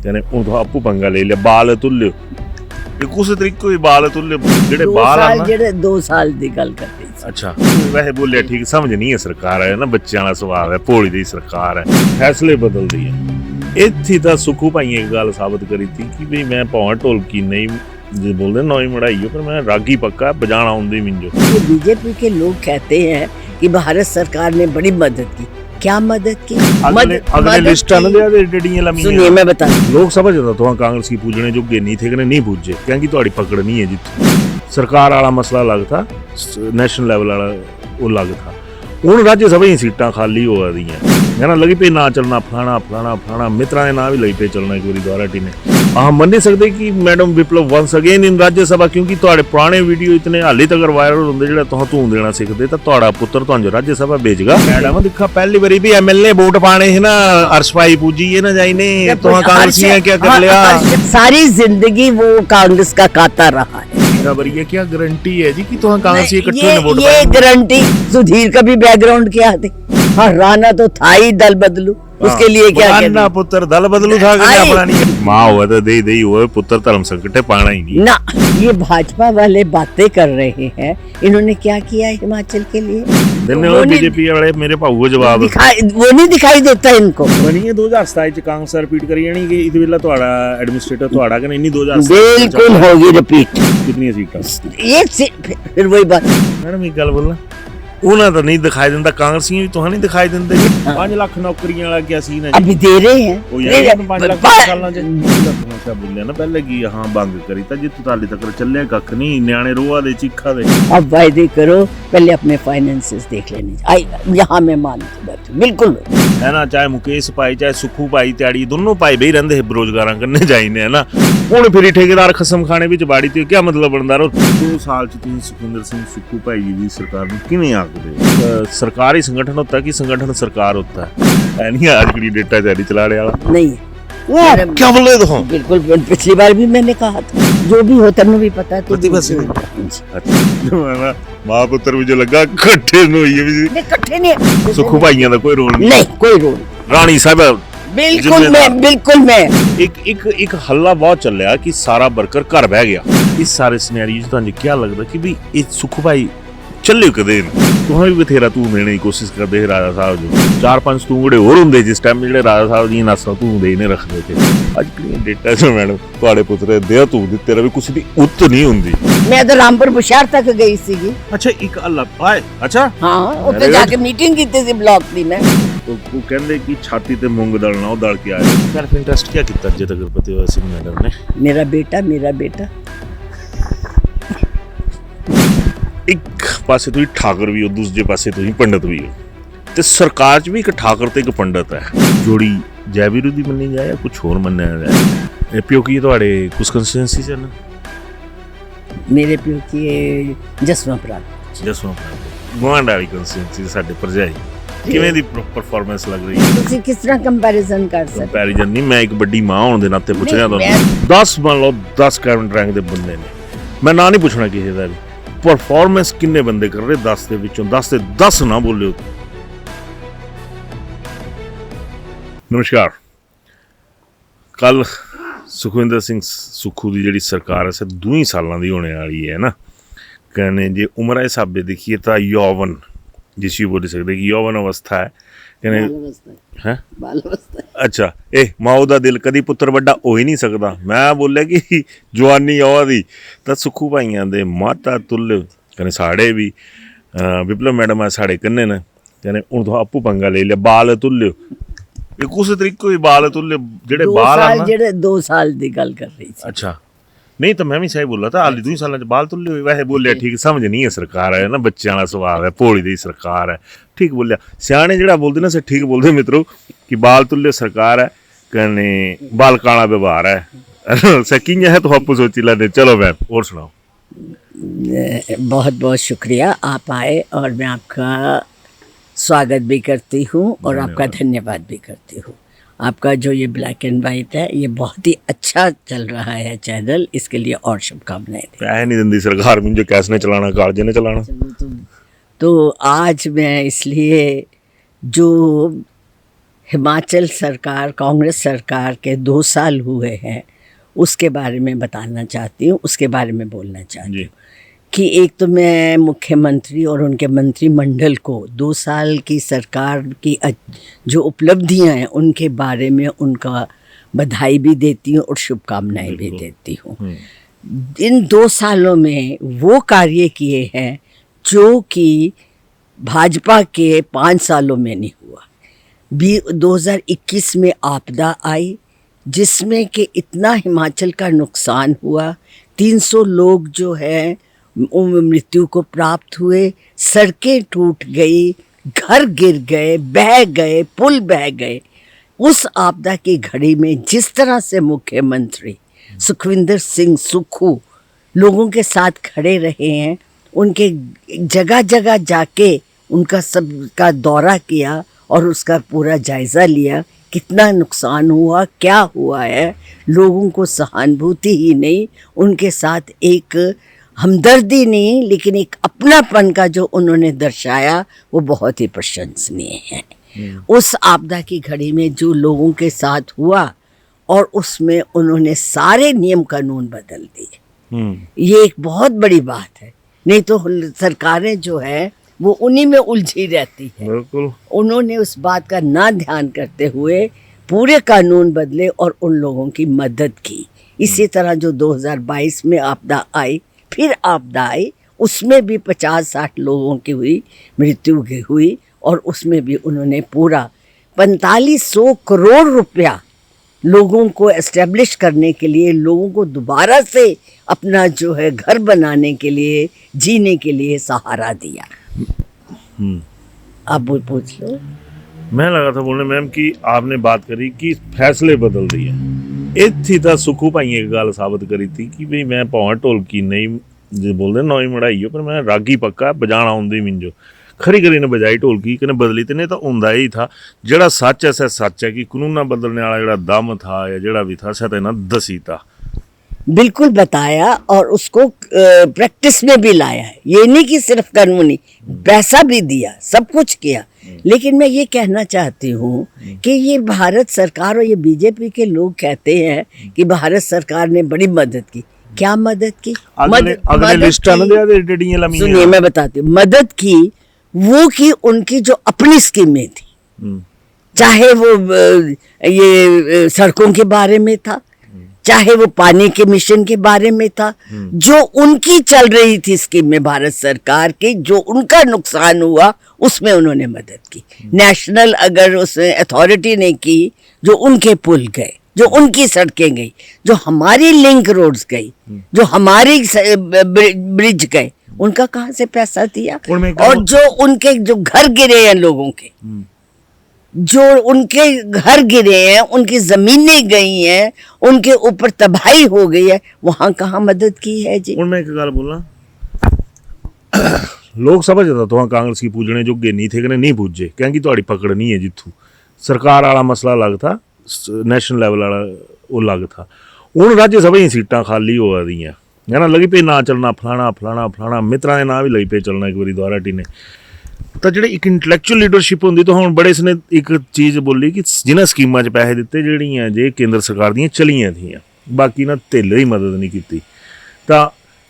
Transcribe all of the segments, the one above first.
कहने हूं तो आपू पंगा ले लिया बाल तुल्य एक उस तरीके बाल तुल्य जेडे बाल आ ना जेडे 2 साल दी गल करदी सी। अच्छा वैसे बोलिया ठीक समझ नहीं है सरकार है ना बच्चों वाला सुभाव है भोली दी सरकार है फैसले बदलती है इत्थे तां सुखू भाई एक गल साबित करी थी कि भाई मैं भावें ढोलकी नहीं जो बोलते नौवीं मढ़ाई हो पर मैं रागी पक्का बजाना आउंदी मिंजो। बीजेपी के लोग कहते हैं कि भारत सरकार ने बड़ी मदद की, क्या मदद की? अगले लिस्ट न दे दे डडियां लम्मी सुनिए मैं बता लोग समझ जाता तो कांग्रेस की पूजने जोगे नहीं थे कि नहीं पूजे क्योंकि तुम्हारी पकड़ नहीं है जित सरकार वाला मसला अलग था नेशनल लेवल वाला वो अलग था हूँ राज्यसभा ही सीटां खाली हो रही है ना लगी पे ना चलना फलाना फलाना फलाना मित्रा ने ना भी लगी पे चलना एक बारी द्वारा टी ने हम मन नहीं सकते कि madam Viplav once again in Rajya Sabha क्योंकि तुहाडे पुराने वीडियो इतने हाली तक वायरल होंदे जेड़ा तुहां धूं देना सीखदे तां तुहाडा पुत्तर तुहां राज्यसभा भेजगा। मैडम दिखा पहली बारी भी एमएलए वोट पाने है ना अर्शभाई पूजी है ना जाई ने तुहां कांग्रेसियां क्या कर लिया सारी जिंदगी वो कांग्रेस का खाता रहा है। ये क्या गारंटी है जी कि तुहां कांग्रेसी इकट्ठे ने वोट ये गारंटी सुधीर का भी बैकग्राउंड क्या है? हाँ राणा तो था ही दल बदलू उसके लिए क्या कहना पुत्र दल बदलू था अपना नहीं माँ हुआ तो दे दे हुआ पुत्र धर्म संकट पाना ही नहीं ना। ये भाजपा वाले बातें कर रहे हैं इन्होंने क्या किया हिमाचल के लिए बीजेपी वाले मेरे भाऊ को जवाब वो नहीं दिखाई देता इनको बनी है 2027 च कांग्रेस रिपीट करी जानी कि इस वेला तुम्हारा एडमिनिस्ट्रेटर तुम्हारा कि नहीं 2027 बिल्कुल होगी रिपीट कितनी सीटां एक सीट फिर वही बात मैडम एक गल बोलना उन्हें तो नहीं दिखाई देता कांग्रेसियां भी तो नहीं दिखाई देंगे 5 लाख नौकरियां वाला क्या सीन है अभी दे रहे हैं ओ यार 5 लाख सालां च क्या बोलिया ना पहले की हां बंद करी ता जित ताली तक चले कख नहीं न्याणे रोआ दे चीखा दे अब वायदे करो पहले अपने फाइनेंसेस देख लेने आई यहां मैं मानती बात बिल्कुल है ना चाहे मुकेश भाई चाहे सुखू भाई त्याड़ी दोनों भाई बही रहंदे है बेरोजगारां कन्ने जाईने है ना हुण फिर ठेकेदार खसम खाने विच बाड़ी ते क्या मतलब बनदा रो 2 साल च तुसीं सुखविंदर सिंह सुखू भाई जी दी सरकार नूं किवें सरकारी संगठन होता है कि संगठन सरकार होता है नहीं आज की डेटा जारी चलाने वाला नहीं है क्या बोल रहे हो बिल्कुल पिछली बार भी मैंने कहा था जो भी होता है भी पता है प्रतिभा से अच्छा मां पुत्र भी जो लगा इकट्ठे नो ये भी इकट्ठे नहीं सुखू भाइयों दा कोई रोल नहीं कोई रोल रानी साहब बिल्कुल मैं एक हल्ला बहुत चल रहा कि सारा वर्कर घर बह गया इस सारे सिनेरियो च तुहानू क्या लगदा कि भी ये सुखू भाई चले कदे तुहां भी बथेरा तूं देने की कोशिश करते राजा साहब जो 4-5 तूंगड़े होर हुंदे जिस टाइम जेडे राजा साहब दी नासा तूं देने रखदे थे अजकल डेटा च मैडम तुहाडे पुत्रे दे तूं दित्ते रवि कुछ दी उत नहीं हुंदी मैं तो रामपुर बुशार तक गई सीगी अच्छा एक अल्लाह आए अच्छा हां उत्ते जाके मीटिंग कीती सी ब्लॉक दी मैं तो वो कहंदे कि छाती ते मूंग दलना ओ दल के आए सेल्फ इंटरेस्ट क्या कीता जे तक पति होया सी मैडम ने मेरा बेटा एक पासे तुसीं ठाकर भी हो दूसरे पासे तुसीं पंडित भी हो ते सरकार च भी एक ठाकर ते एक पंडित है जोड़ी जय विरोधी मन्नी जाए या कुछ होर मन्निया जाए प्यो की तुहाडे कुछ कंस्टिट्यूएंसी च ना मेरे प्यो की जसवां गुआंढ वाली कंस्टिट्यूएंसी साडे भरजाई किवें दी परफॉर्मेंस लग रही है तुसीं किस तरह कंपैरिजन कर सकते कंपैरिजन नहीं मैं एक बड़ी मां होने दे नाते पूछ रहा तुहानू 10 मान लो 10 कैबिनेट रैंक दे बंदे ने मैं ना नहीं पूछना किसी दा भी परफॉर्मेंस किन्ने बंदे कर रहे 10 ਦੇ ਵਿੱਚੋਂ 10 ਤੇ 10 ਨਾ ਬੋਲਿਓ। नमस्कार कल सुखविंदर सिंह सुखू ਦੀ ਜਿਹੜੀ ਸਰਕਾਰ ਹੈ 2 ਸਾਲਾਂ ਦੀ ਹੋਣੇ ਵਾਲੀ ਹੈ ਨਾ कहने जे उम्र हिसाब से देखिए तो यौवन जिस बोल सकते कि यौवन अवस्था है कहने अच्छा माओ का दिल कदी पुत्र वड्डा हो ही नहीं सकता मैं बोलिया कि जवानी औ दी तो सुखू भाइयों के माता तुल्य कहने साढ़े भी विप्लव मैडम है साढ़े कन्ने ने कहने हूँ तो आपू पंगा ले लिया बाल तुल्य एक उस तरीके बाल तुल्य जेडे बाल आ जेडे 2 साल दी गल कर रही थी अच्छा नहीं तो मैं भी सही बोला था हाली 2 साल बाल तुल्य हुए वैसे बोलिया ठीक समझ नहीं है सरकार है ना बच्चों वाला स्वभाव है भोली दी सरकार है ठीक बोलिया सियाने जेड़ा बोलते ना ठीक बोलते मित्रों कि बाल तुल्य सरकार है कहने बाल काला व्यवहार है सकिंग है तो आपको सोची लाने चलो मैम और सुनाओ। बहुत बहुत शुक्रिया आप आए और मैं आपका स्वागत भी करती हूँ और आपका धन्यवाद भी करती हूँ। आपका जो ये ब्लैक एंड वाइट है ये बहुत ही अच्छा चल रहा है चैनल इसके लिए और शुभकामनाएं पैसे नहीं देती सरकार मुझे कैसे ने चलाना कागजे ने चलाना तो आज मैं इसलिए जो हिमाचल सरकार, कांग्रेस सरकार के 2 साल हुए हैं, उसके बारे में बताना चाहती हूँ, उसके बारे में बोलना चाहती हूँ कि एक तो मैं मुख्यमंत्री और उनके मंत्रिमंडल को 2 साल की सरकार की जो उपलब्धियां हैं उनके बारे में उनका बधाई भी देती हूँ और शुभकामनाएं भी देती हूँ। इन 2 सालों में वो कार्य किए हैं जो कि भाजपा के 5 सालों में नहीं हुआ। 2021 में आपदा आई जिसमें कि इतना हिमाचल का नुकसान हुआ, 300 लोग जो है मृत्यु को प्राप्त हुए, सड़कें टूट गई, घर गिर गए, बह गए, पुल बह गए। उस आपदा की घड़ी में जिस तरह से मुख्यमंत्री सुखविंदर सिंह सुक्खू लोगों के साथ खड़े रहे हैं, उनके जगह जगह जाके उनका सबका दौरा किया और उसका पूरा जायज़ा लिया, कितना नुकसान हुआ, क्या हुआ है, लोगों को सहानुभूति ही नहीं, उनके साथ एक हमदर्दी नहीं लेकिन एक अपनापन का जो उन्होंने दर्शाया वो बहुत ही प्रशंसनीय है। उस आपदा की घड़ी में जो लोगों के साथ हुआ और उसमें उन्होंने सारे नियम कानून बदल दिए, ये एक बहुत बड़ी बात है। नहीं तो सरकारें जो है वो उन्हीं में उलझी रहती है। बिल्कुल। उन्होंने उस बात का ना ध्यान करते हुए पूरे कानून बदले और उन लोगों की मदद की। इसी तरह जो 2022 में आपदा आई, फिर आपदा आई, उसमें भी 50-60 लोगों की मृत्यु हुई और उसमें भी उन्होंने पूरा 4500 करोड़ रुपया लोगों को एस्टेब्लिश करने के लिए, लोगों को दोबारा से अपना जो है घर बनाने के लिए, जीने के लिए सहारा दिया। आप पूछ लो। मैं लगा था बोलने मैम कि आपने बात करी कि फैसले बदल दिए, इत्थी ਤਾਂ ਸੁੱਖੂ ਭਾਈਏ एक गल साबित करी थी कि भी मैं भावें ढोलकी नहीं जे बोलते नौवीं मढ़ाई हो पर मैं रागी पक्का बजाना आउंदी मिंजो खरी करी ने बजाई ढोलकी कने बदली ते नहीं तो हुंदा ही था। जेड़ा सच है सच है कि कानूना बदलने वाला जेड़ा दम था या जेड़ा भी था सत ना दसी था, बिल्कुल बताया और उसको प्रैक्टिस में भी लाया है। ये नहीं कि सिर्फ कानूनी, पैसा भी दिया, सब कुछ किया। लेकिन मैं ये कहना चाहती हूँ कि ये भारत सरकार और ये बीजेपी के लोग कहते हैं कि भारत सरकार ने बड़ी मदद की। क्या मदद की? सुनिए मैं बताती हूँ। मदद की वो की उनकी जो अपनी स्कीमें थी, चाहे वो ये सड़कों के बारे में था, चाहे वो पानी के मिशन के बारे में था, जो उनकी चल रही थी स्कीम में भारत सरकार की, जो उनका नुकसान हुआ उसमें उन्होंने मदद की। नेशनल अगर उसमें अथॉरिटी ने की, जो उनके पुल गए, जो उनकी सड़कें गई, जो हमारी लिंक रोड्स गई, जो हमारी ब्रिज गए, उनका कहाँ से पैसा दिया? और जो उनके जो घर गिरे हैं लोगों के, जो उनके घर गिरे हैं, उनकी जमीनें गई हैं, उनके ऊपर तबाही हो गई है, वहां कहाँ मदद की है जी? मैं एक गल बोलना, लोग समझ जाता तो कांग्रेस की पूजने जोगे नहीं थे, नहीं पूजे क्योंकि तुम्हारी पकड़ नहीं है। जिथू सरकार वाला मसला अलग था, नेशनल लेवल वाला वो अलग था। हूँ राज्य सभा ही सीटां खाली हो दी है ना, लगी पे ना चलना फलाना फलाना फलाना, मित्रा के ना भी लगी पे चलना एक बारी द्वारा टी ने। तो जी एक इंटलैक्चुअल लीडरशिप होंगी तो हम बड़े इसने एक चीज़ बोली कि जिन्हें स्कीमां च पैसे दिते जड़ियाँ जे केंद्र सरकार दियां चलियां थी, बाकी ना ढिल्ले ही मदद नहीं की। तो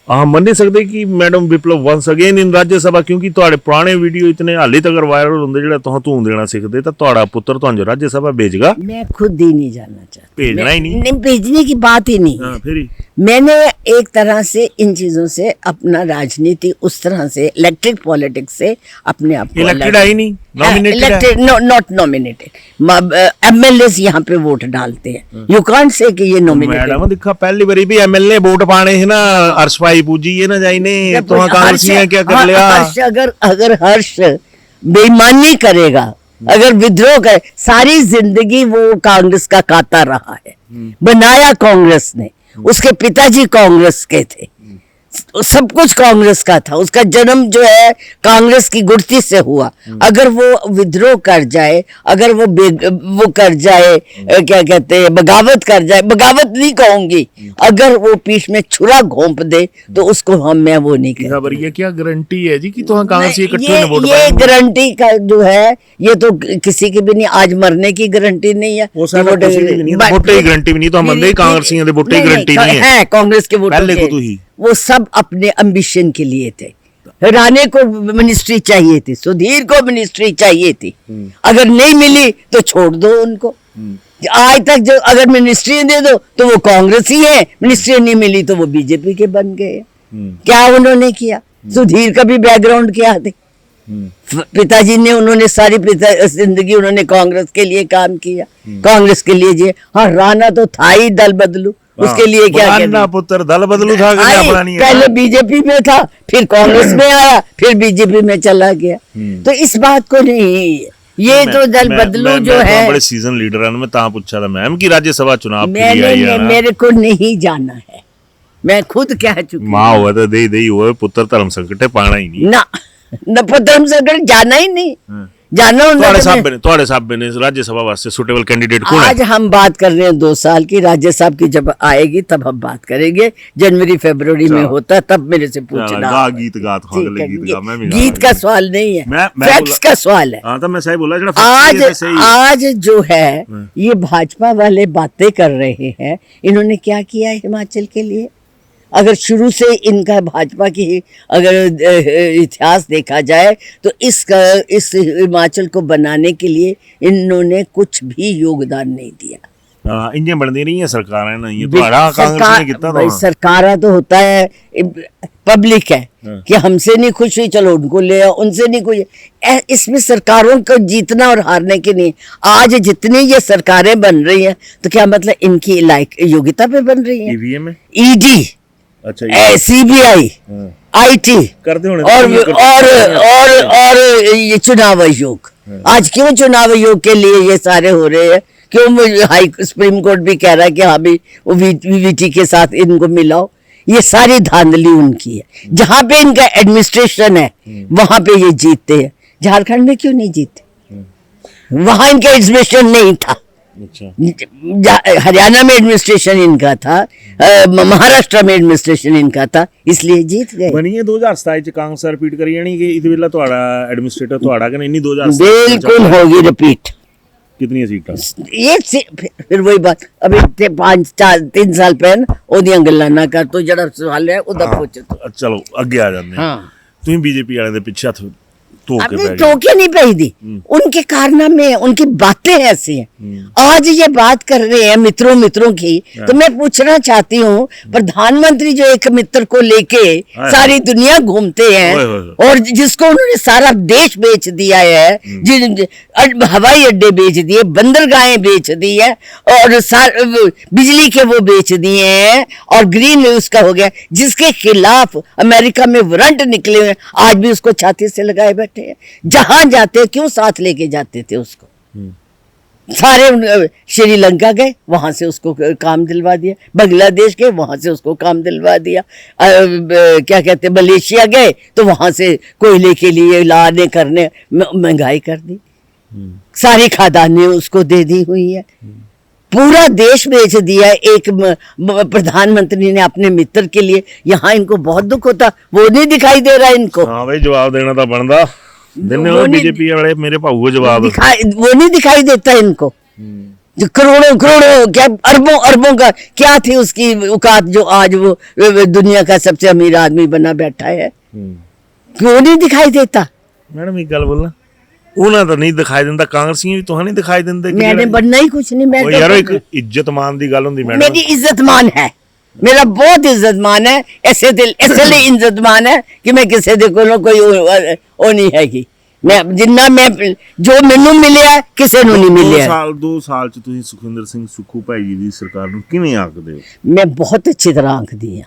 हम मन नहीं सकते कि madam Viplav once again in Rajya Sabha, क्योंकि तुहाडे पुराने वीडियो इतने हाली तक वायरल होंगे जो तुम धूम देना सीखते तो तुहाडा पुत्र तुहानू राज्यसभा भेजगा। मैं खुद ही नहीं जाना चाहती, भेजना ही नहीं, भेजने की बात ही नहीं। फिर मैंने एक तरह से इन चीजों से अपना राजनीति उस तरह से इलेक्ट्रिक पॉलिटिक्स से अपने आप को इलेक्टेड आई नहीं, नॉमिनेटेड, नॉट नॉमिनेटेड। एमएलए यहाँ पे वोट डालते हैं, यू कांट से कि ये नॉमिनेटेड। मैडम दिखा पहली बारी भी एमएलए वोट पाने है ना, हर्ष भाई पूजी ये ना जाइने तो कांग्रेस ने क्या कर लिया। अगर हर्ष बेईमानी करेगा, अगर विद्रोह करे, सारी जिंदगी वो कांग्रेस का काता रहा है, बनाया कांग्रेस ने, उसके पिताजी कांग्रेस के थे, सब कुछ कांग्रेस का था, उसका जन्म जो है कांग्रेस की गुड़ती से हुआ। अगर वो विद्रोह कर जाए, अगर वो कर जाए, क्या कहते हैं, बगावत कर जाए, बगावत नहीं कहूंगी, अगर वो पीठ में छुरा घोंप दे तो उसको मैं वो नहीं कहूंगी। ये क्या गारंटी है जी कि तो कांग्रेस ये गारंटी का जो है, ये तो किसी की भी नहीं, आज मरने की गारंटी नहीं है, वोटे की गारंटी भी नहीं, तो हम मंदे कांग्रेसियों दे वोटे की गारंटी नहीं है कांग्रेस के वोट। वो सब अपने एम्बिशन के लिए थे। राणे को मिनिस्ट्री चाहिए थी, सुधीर को मिनिस्ट्री चाहिए थी, अगर नहीं मिली तो छोड़ दो उनको। आज तक जो अगर मिनिस्ट्री दे दो तो वो कांग्रेस ही है, मिनिस्ट्री नहीं मिली तो वो बीजेपी के बन गए। क्या उन्होंने किया? सुधीर का भी बैकग्राउंड क्या थे? पिताजी ने, उन्होंने सारी जिंदगी उन्होंने कांग्रेस के लिए काम किया, कांग्रेस के लिए जी। हाँ, राणा तो था ही दल बदलू, उसके लिए क्या पुत्र दल बदलू था, पहले बीजेपी में था, फिर कांग्रेस में आया, फिर बीजेपी में चला गया। तो इस बात को नहीं, ये तो दल बदलू जो है, बड़े सीजन लीडर हैं, मैं ता पूछा था मैम कि राज्यसभा चुनाव मेरे को नहीं जाना है, मैं खुद कह चुकी। माँ हुआ तो दे हुआ पुत्र धर्म संकट पाना ही नहीं ना, धर्म संकट जाना ही नहीं, जाना थोड़े साहब ने राज्यसभा वास्ते सुटेबल कैंडिडेट कौन है? आज हम बात कर रहे हैं 2 साल की, राज्यसभा की जब आएगी तब हम बात करेंगे, जनवरी फरवरी में होता है तब मेरे से पूछना। गीत का सवाल नहीं है, फैक्ट्स का सवाल है। मैं सही बोला, आज जो है ये भाजपा वाले बातें कर रहे हैं, इन्होंने क्या किया है हिमाचल के लिए? अगर शुरू से इनका भाजपा की अगर इतिहास देखा जाए तो इस हिमाचल को बनाने के लिए इन्होंने कुछ भी योगदान नहीं दिया। इंजन बन दे रही है सरकार है ना, ये तो कांग्रेस ने कितना भाई सरकार तो होता है, पब्लिक है कि हमसे नहीं खुश हुई चलो उनको ले आओ, उनसे नहीं खुश। इसमें सरकारों को जीतना और हारने की नहीं। आज जितनी ये सरकारें बन रही हैं तो क्या मतलब इनकी लायक योग्यता पे बन रही है? ईवीएम, ईडी, अच्छा, सीबीआई, आईटी और ये चुनाव आयोग। आज क्यों चुनाव आयोग के लिए ये सारे हो रहे हैं? क्यों हाई सुप्रीम कोर्ट भी कह रहा है कि हाँ भी वो वीवीटी के साथ इनको मिलाओ? ये सारी धांधली उनकी है। जहां पे इनका एडमिनिस्ट्रेशन है वहां पे ये जीतते हैं। झारखंड में क्यों नहीं जीते? वहां इनका एडमिनिस्ट्रेशन नहीं था। हरियाणा में एडमिनिस्ट्रेशन इनका था, महाराष्ट्र में एडमिनिस्ट्रेशन इनका था, इसलिए जीत गए। बनिए 2027 च कांग्रेस रिपीट करी जानी कि इस वेला तुम्हारा एडमिनिस्ट्रेटर तुम्हारा कि नहीं 2027 बिल्कुल होगी रिपीट। कितनी सीटां? ये फिर वही बात, अभी 3 साल पहले ओदियां गल्लां ना कर, तो जड़ा सवाल है उदा पूछ। चलो अगे आ जाते हैं। तुम बीजेपी वाले दे पीछे हथ टोके नहीं पई दी, उनके कारनामे, उनकी बातें ऐसी हैं। आज ये बात कर रहे हैं मित्रों की, तो मैं पूछना चाहती हूँ, प्रधानमंत्री जो एक मित्र को लेके सारी दुनिया घूमते हैं और जिसको उन्होंने सारा देश बेच दिया है, हवाई अड्डे बेच दिए, बंदरगाहें बेच दी है और बिजली के वो बेच दिए हैं और ग्रीन उसका हो गया, जिसके खिलाफ अमेरिका में वारंट निकले हुए, आज भी उसको छाती से लगाए बैठे। जहां जाते क्यों साथ लेके जाते थे उसको? सारे श्रीलंका गए, वहां से उसको काम दिलवा दिया, बांग्लादेश गए, वहां से उसको काम दिलवा दिया, क्या कहते मलेशिया गए तो वहां से कोयले के लिए लाने करने महंगाई कर दी, सारी खादानें उसको दे दी हुई है, पूरा देश बेच दिया। एक प्रधानमंत्री ने अपने मित्र के लिए, यहाँ इनको बहुत दुख होता, वो नहीं दिखाई दे रहा इनको। हाँ भाई, जवाब देना तो बनता बीजेपी वाले, मेरे भाऊ को जवाब वो नहीं दिखाई देता इनको। जो करोड़ों क्या अरबों का क्या थी उसकी औकात, जो आज वो दुनिया का सबसे अमीर आदमी बना बैठा है, क्यों नहीं दिखाई देता? मैडम एक गल बोलना, उन्हें तो नहीं दिखाई देता, कांग्रेसियां भी तो नहीं दिखाई देते। मैंने बनना ही कुछ नहीं, मैं यार एक इज्जत मान दी गल हुंदी मैडम। मेरी इज्जत मान है, मेरा बहुत इज्जत मान है, ऐसे लिए इज्जत मान है कि मैं किसी दे कोलों कोई ओ नहीं हैगी। मैं जिन्ना मैं जो मैनू मिलिया किसी नू नहीं मिलिया। 2 साल च तुसीं सुखविंदर सिंह सुक्खू भाई जी दी सरकार नू किवें आखदे हो? मैं बहुत अच्छी तरह आंक दी है।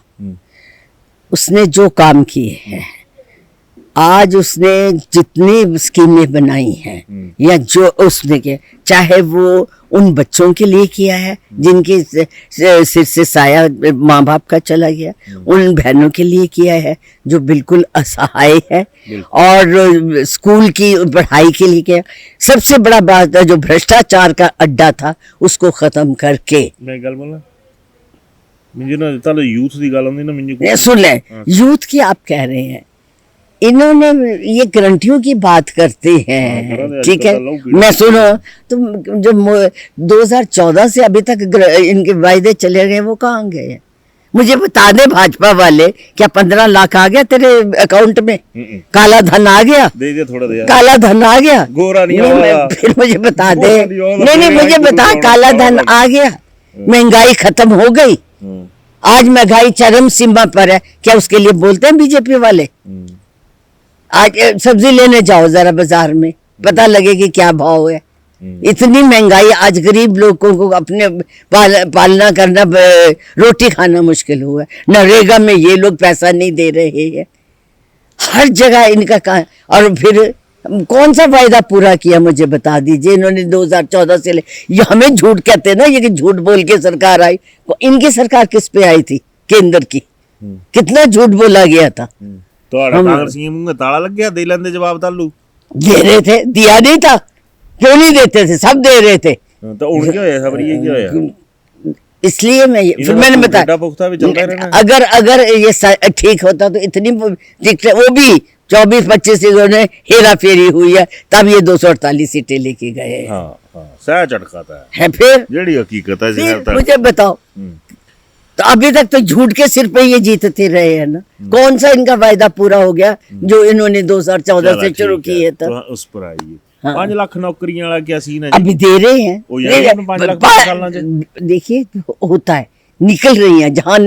उसने जो काम किए हैं आज उसने जितनी स्कीमें बनाई हैं या जो उसने किया, चाहे वो उन बच्चों के लिए किया है जिनके सिर से साया माँ बाप का चला गया, उन बहनों के लिए किया है जो बिल्कुल असहाय है, और स्कूल की पढ़ाई के लिए किया। सबसे बड़ा बात है जो भ्रष्टाचार का अड्डा था उसको खत्म करके। मैं गल बोला मुझे ना चलो यूथ दी गल आंदी ना मुझे सुन ले, यूथ की आप कह रहे हैं, इन्होंने ये गारंटियों की बात करते हैं, ठीक है। मैं सुनो, तो जो 2014 से अभी तक इनके वायदे चले गए वो कहाँ गए हैं? मुझे बता दे भाजपा वाले, क्या 15 लाख आ गया तेरे अकाउंट में? काला धन आ गया? दे दिया थोड़ा दे, काला धन आ गया? गोरा नहीं आया। फिर मुझे बता दे, नहीं मुझे बता, काला धन आ गया? महंगाई खत्म हो गई? आज महंगाई चरम सीमा पर है, क्या उसके लिए बोलते हैं बीजेपी वाले? आज सब्जी लेने जाओ जरा बाजार में, पता लगे कि क्या भाव है। इतनी महंगाई, आज गरीब लोगों को अपने पालना करना, रोटी खाना मुश्किल हुआ है। नरेगा में ये लोग पैसा नहीं दे रहे हैं, हर जगह इनका कहा। और फिर कौन सा वायदा पूरा किया मुझे बता दीजिए इन्होंने 2014 से ले। ये हमें झूठ कहते हैं ना, ये कि झूठ बोल के सरकार आई। इनकी सरकार किस पे आई थी? केंद्र की। कितना झूठ बोला गया था। तो कांग्रेसी मुंह में ताला लग गया, दे लेंदे जवाब तालू दे रहे थे, दिया नहीं था? क्यों नहीं देते थे? सब दे रहे थे। तो उड़ क्या होया खबर, ये क्या होया? इसलिए मैं फिर मैंने बताया, अगर ये ठीक होता तो इतनी वो भी 24-25 सीटों ने हेरा फेरी हुई है, तब ये 248 सीटें लेके गए। हाँ, सह चटकाता है फिर जेड़ी हकीकत है। मुझे बताओ, तो अभी तक तो झूठ के सिर पे ये जीतते रहे हैं ना। कौन सा इनका वायदा पूरा हो गया जो इन्होंने 2014 से शुरू किए? तो उस पर आई 5 लाख नौकरियां वाला क्या सीन है? अभी दे रहे हैं। देखिए होता है, निकल रही हैं, जहाँ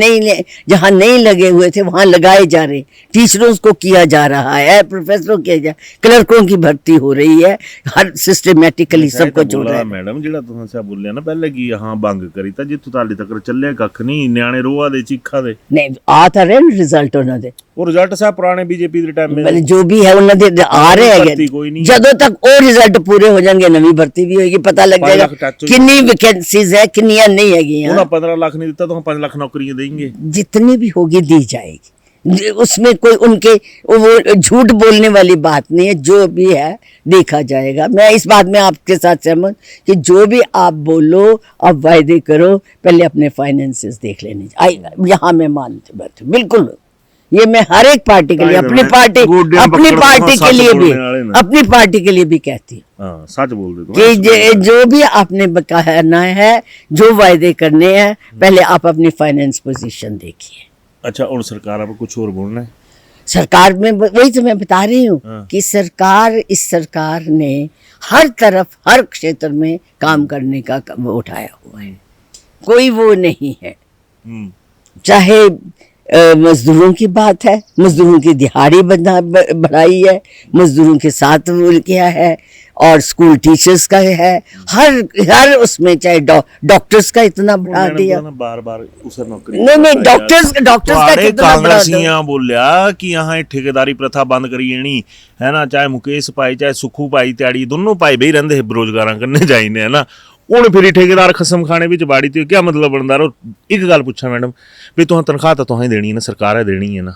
नहीं लगे हुए थे वहां लगाए जा रहे। टीचरों को किया जा रहा है, प्रोफेसरों किया जा, क्लर्कों की भर्ती हो रही है, हर सिस्टमेटिकली सबको जोड़ रहा है। मैडम जिहड़ा तुहां सा बोलिया ना पहले कि हां बंग करी ता जित्थों ताली तक चले कख नहीं, न्याणे रोआ दे चीखा दे नहीं आ था रहे रिजल्ट ਉਹਨਾਂ ਦੇ। ਉਹ ਰਿਜ਼ਲਟ ਸਾ ਪੁਰਾਣੇ ਬੀਜੇਪੀ ਦੇ ਟਾਈਮ में जो भी है ਉਹਨਾਂ ਦੇ ਆ ਰਹੇ ਹੈਗੇ। ਜਦੋਂ ਤੱਕ ਉਹ ਰਿਜ਼ਲਟ ਪੂਰੇ ਹੋ ਜਾਣਗੇ ਨਵੀਂ ਭਰਤੀ ਵੀ ਹੋਏਗੀ, ਪਤਾ ਲੱਗ ਜਾਏਗਾ ਕਿੰਨੀ ਵੈकेंसीज है, कितनियां नहीं हैगी। ਉਹਨਾਂ 15 लाख नहीं ਦਿੱਤਾ तो हम 5 लाख नौकरियां देंगे। जितनी भी होगी दी जाएगी, उसमें कोई उनके वो झूठ बोलने वाली बात नहीं है। जो भी है देखा जाएगा। मैं इस बात में आपके साथ सहमत कि जो भी आप बोलो, आप वायदे करो, पहले अपने फाइनेंसेस देख लेने। यहाँ मैं मानती बात बिल्कुल, ये मैं हर एक पार्टी के लिए, अपनी पार्टी के लिए भी कहती हूँ। सच बोल दे कि जो भी आपने कहना है, जो वायदे करने हैं, पहले आप अपनी फाइनेंस पोजीशन देखिए। अच्छा, और सरकार अब कुछ और बोलना है? सरकार में वही तो मैं बता रही हूँ कि इस सरकार ने हर तरफ, हर क्षेत्र में काम करने का वो उठाया हुआ है। कोई वो नहीं है। चाहे मजदूरों की बात है, मजदूरों की दिहाड़ी बढ़ाई है, मजदूरों के साथ वो किया है, और स्कूल टीचर्स का है, हर उसमें, चाहे डॉक्टर्स का इतना बढ़ा दिया। बार उस नौकरी नहीं डॉक्टर्स का कितना बढ़ा दिया। बोलिया कि यहाँ ठेकेदारी प्रथा बंद करी जानी है ना, चाहे मुकेश भाई चाहे सुखू भाई त्याड़ी दोनों भाई बही रहिंदे बेरोजगारां कन्ने जाइने है ना। ਹੁਣ ਫਿਰ ਠੇਕੇਦਾਰ ਖਸਮ ਖਾਣੇ ਵਿੱਚ ਬਾੜੀ ਤੇ ਕੀ ਮਤਲਬ ਬਣਦਾ? ਰੋ ਇੱਕ ਗੱਲ ਪੁੱਛਾਂ ਮੈਡਮ, ਵੀ ਤੁਹਾਂ ਤਨਖਾਹ ਤਾਂ ਤੁਹਾਂ ਹੀ ਦੇਣੀ ਹੈ ਨਾ, ਸਰਕਾਰ ਹੈ ਦੇਣੀ ਹੈ ਨਾ,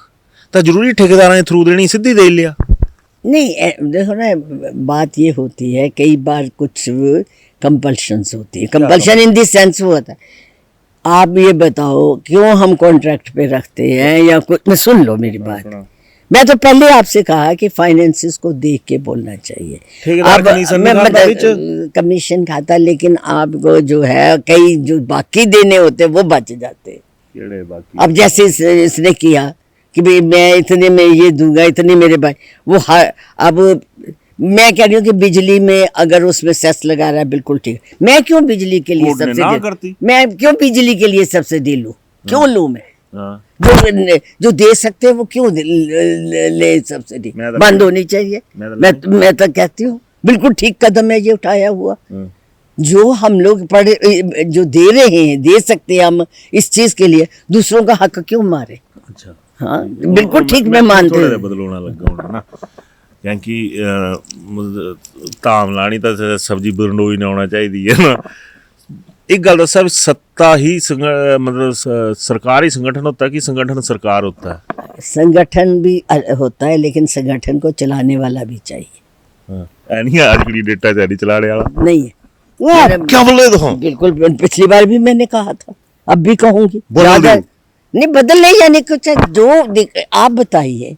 ਤਾਂ ਜ਼ਰੂਰੀ ਠੇਕੇਦਾਰਾਂ ਦੇ ਥਰੂ ਦੇਣੀ, ਸਿੱਧੀ ਦੇ ਲਿਆ? नहीं देखो ना, बात ये होती है कई बार कुछ कंपल्शंस होती है। कंपल्शन इन दिस सेंस वो होता है, आप ये बताओ क्यों हम कॉन्ट्रैक्ट पे रखते हैं या कुछ। सुन लो मेरी बात, मैं तो पहले आपसे कहा कि फाइनेंसेस को देख के बोलना चाहिए। अब कमीशन खाता, लेकिन आपको जो है कई जो बाकी देने होते वो बच जाते। अब जैसे इसने किया कि भाई मैं इतने में ये दूंगा, इतने मेरे भाई वो अब मैं कह रही हूँ कि बिजली में अगर उसमें सेस लगा रहा है, बिल्कुल ठीक। मैं क्यों बिजली के लिए सब्सिडी, मैं क्यों बिजली के लिए सब्सिडी लूँ? क्यों लूँ मैं? जो दे सकते हैं वो क्यों ले सब्सिडी? बंद होनी चाहिए। मैं तो कहती हूँ बिल्कुल ठीक कदम है ये उठाया हुआ। जो हम लोग जो दे रहे हैं, दे सकते हैं हम इस चीज के लिए, दूसरों का हक क्यों मारे? अच्छा, हाँ बिल्कुल ठीक, मैं मानती ਥੋੜਾ हूँ। ਜਿਹਾ ਬਦਲਾਉਣਾ ਲੱਗਾ ਹੁਣ ਨਾ, ਕਿਉਂਕਿ ਧਾਮ ਲਾਣੀ ਤਾਂ ਸਬਜ਼ੀ ਬਰੰਡੋਈ ਨਾ ਆਉਣਾ ਚਾਹੀਦੀ ਹੈ ਨਾ। एक गल दसा भी सत्ता ही मतलब सरकार ही संगठन होता है कि संगठन सरकार होता है? संगठन भी होता है, लेकिन संगठन को चलाने वाला भी चाहिए। हाँ, नहीं आज की डेटा जारी चलाने वाला नहीं है वो क्या बोल रहे हो? बिल्कुल, पिछली बार भी मैंने कहा था, अब भी कहूंगी। बदल ज्यादा दो। नहीं बदल नहीं, यानी कुछ जो आप बताइए,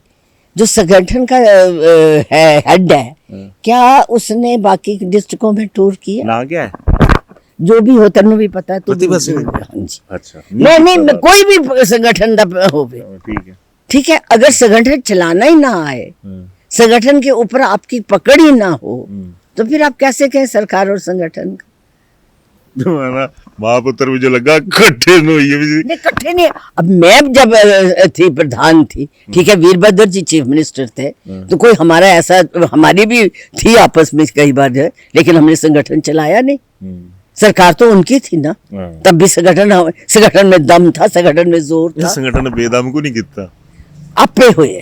जो संगठन का है हेड है, क्या उसने बाकी डिस्ट्रिक्टों में टूर किया? ना क्या है? जो भी हो तेनों भी पता है तो प्रतिभा सिंह। हाँ जी। अच्छा नहीं कोई भी संगठन दा होवे, ठीक है। ठीक है, अगर संगठन चलाना ही ना आए, संगठन के ऊपर आपकी पकड़ ही ना हो, तो फिर आप कैसे कहें सरकार और संगठन का? तुम्हारा माँ पुत्र भी जो लगा इकट्ठे न हुई है भी। नहीं इकट्ठे नहीं। अब मैं जब थी प्रधान थी, ठीक है, वीरभद्र जी चीफ मिनिस्टर थे, तो कोई हमारा ऐसा, हमारी भी थी आपस में कई बार जो है, लेकिन हमने संगठन चलाया नहीं। सरकार तो उनकी थी ना, तब भी संगठन में दम था, संगठन में जोर था। संगठन ने बेदम को नहीं किया आपे हुए।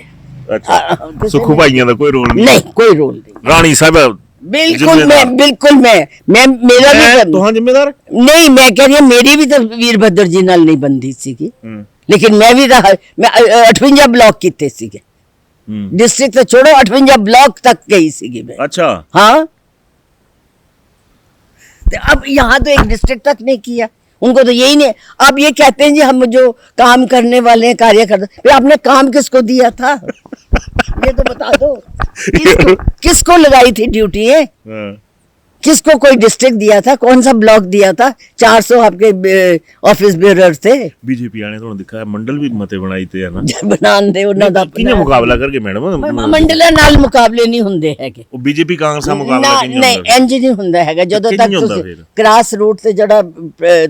अच्छा सुखू भाइयों का कोई रोल नहीं? नहीं कोई रोल नहीं। रानी साहब बिल्कुल मैं मेरा भी तो हाँ जिम्मेदार नहीं, मैं कह रही हूँ मेरी भी तो वीरभद्र जी नाल नहीं बंदी सीगी, लेकिन मैं भी रहा, मैं 58 ब्लॉक किते सीगे, डिस्ट्रिक्ट तो छोड़ो 58 ब्लॉक तक गई सीगी मैं। अच्छा हाँ, तो अब यहाँ तो एक डिस्ट्रिक्ट तक नहीं किया, उनको तो यही नहीं। अब ये कहते हैं जी हम जो काम करने वाले हैं, कार्यकर्ता, फिर आपने काम किसको दिया था? ये तो बता दो, किसको लगाई थी ड्यूटी है? किसको कोई डिस्ट्रिक्ट दिया था? कौन सा ब्लॉक दिया था? 400 आपके ऑफिस बेरर थे। बीजेपी आने तो दिखा मंडल भी मते बनाई थे है ना, बनान दे ਉਹਨਾਂ ਦਾ ਕਿਹਨੇ ਮੁਕਾਬਲਾ ਕਰਕੇ ਮੈਡਮ? ਮੰਡਲਾਂ ਨਾਲ ਮੁਕਾਬਲੇ ਨਹੀਂ ਹੁੰਦੇ ਹੈਗੇ। ਉਹ ਬੀਜੇਪੀ ਕਾਂਗਰਸ ਦਾ ਮੁਕਾਬਲਾ ਕਿੰਨੇ ਨਹੀਂ ਇੰਜ ਨਹੀਂ ਹੁੰਦਾ ਹੈਗਾ। ਜਦੋਂ ਤੱਕ ਤੁਸੀਂ ਗ੍ਰਾਸ ਰੂਟ ਤੇ ਜਿਹੜਾ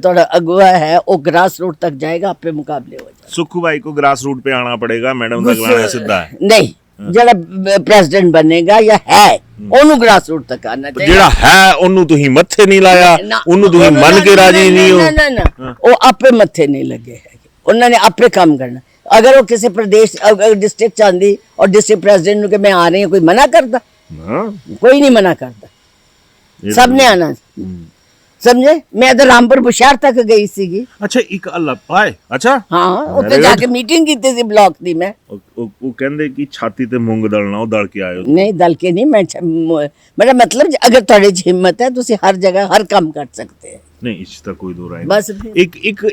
ਤੁਹਾਡਾ ਅਗਵਾ ਹੈ ਉਹ ਗ੍ਰਾਸ ਰੂਟ ਤੱਕ ਜਾਏਗਾ, ਆਪੇ ਮੁਕਾਬਲੇ ਹੋ ਜਾएगा। सुखू भाई को ग्रास रूट पे आना पड़ेगा मैडम, लगवाना सीधा है नहीं, ਜਿਹੜਾ ਪ੍ਰੈਜ਼ੀਡੈਂਟ ਬਣੇਗਾ ਜਾਂ ਹੈ ਉਹਨੂੰ ਗ੍ਰਾਸ ਰੂਟ ਤੱਕ ਆਣਾ ਚਾਹੀਦਾ। ਜਿਹੜਾ ਹੈ ਉਹਨੂੰ ਤੁਸੀਂ ਮੱਥੇ ਨਹੀਂ ਲਾਇਆ, ਉਹਨੂੰ ਤੁਸੀਂ ਮੰਨ ਕੇ ਰਾਜੀ ਨਹੀਂ ਹੋ। ਨਾ ਉਹ ਆਪੇ ਮੱਥੇ ਨਹੀਂ ਲੱਗੇ ਹੈਗੇ, ਉਹਨਾਂ ਨੇ ਆਪੇ ਕੰਮ ਕਰਨਾ। ਅਗਰ ਉਹ ਕਿਸੇ ਪ੍ਰਦੇਸ਼ डिस्ट्रिक्ट ਚਾਹੁੰਦੀ और डिस्ट्रिक्ट प्रेसिडेंट ਨੂੰ ਕਿ मैं आ रही हूँ, कोई मना करता? कोई नहीं मना करता, सबने आना। समझे? मैं तो रामपुर बुशहर तक गई सीगी। अच्छा एक अल्लाह आए। अच्छा हाँ, ਉੱਥੇ ਜਾ ਕੇ ਮੀਟਿੰਗ ਕੀਤੀ ਸੀ ਬਲਾਕ ਦੀ ਮੈਂ। ਉਹ ਕਹਿੰਦੇ ਕਿ ਛਾਤੀ ਤੇ ਮੂੰਗ ਦਲਣਾ, ਉਹ ਦਲ ਕੇ ਆਇਓ। ਨਹੀਂ ਦਲ ਕੇ ਨਹੀਂ, ਮੇਰਾ ਮਤਲਬ ਅਗਰ ਤੁਹਾਡੇ 'ਚ ਹਿੰਮਤ ਹੈ ਤੁਸੀਂ ਹਰ ਜਗ੍ਹਾ ਹਰ ਕੰਮ ਕਰ ਸਕਦੇ ਹੋ। ਨਹੀਂ ਇਸ ਤਾਂ ਕੋਈ ਦੋ ਰਾਏ ਨਹੀਂ। ਬਸ